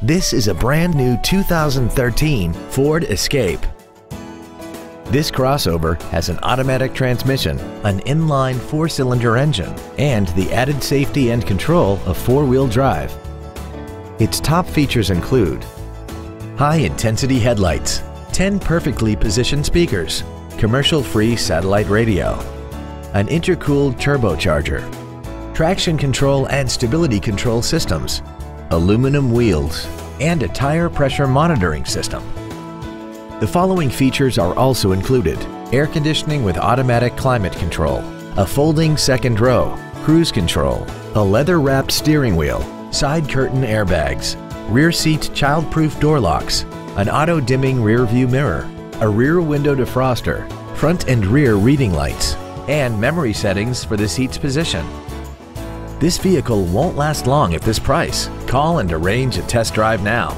This is a brand new 2013 Ford Escape. This crossover has an automatic transmission, an inline 4-cylinder engine, and the added safety and control of 4-wheel drive. Its top features include high-intensity headlights, 10 perfectly positioned speakers, commercial-free satellite radio, an intercooled turbocharger, traction control and stability control systems, aluminum wheels, and a tire pressure monitoring system. The following features are also included: air conditioning with automatic climate control, a folding second row, cruise control, a leather-wrapped steering wheel, side curtain airbags, rear seat child-proof door locks, an auto-dimming rear view mirror, a rear window defroster, front and rear reading lights, and memory settings for the seat's position. This vehicle won't last long at this price. Call and arrange a test drive now.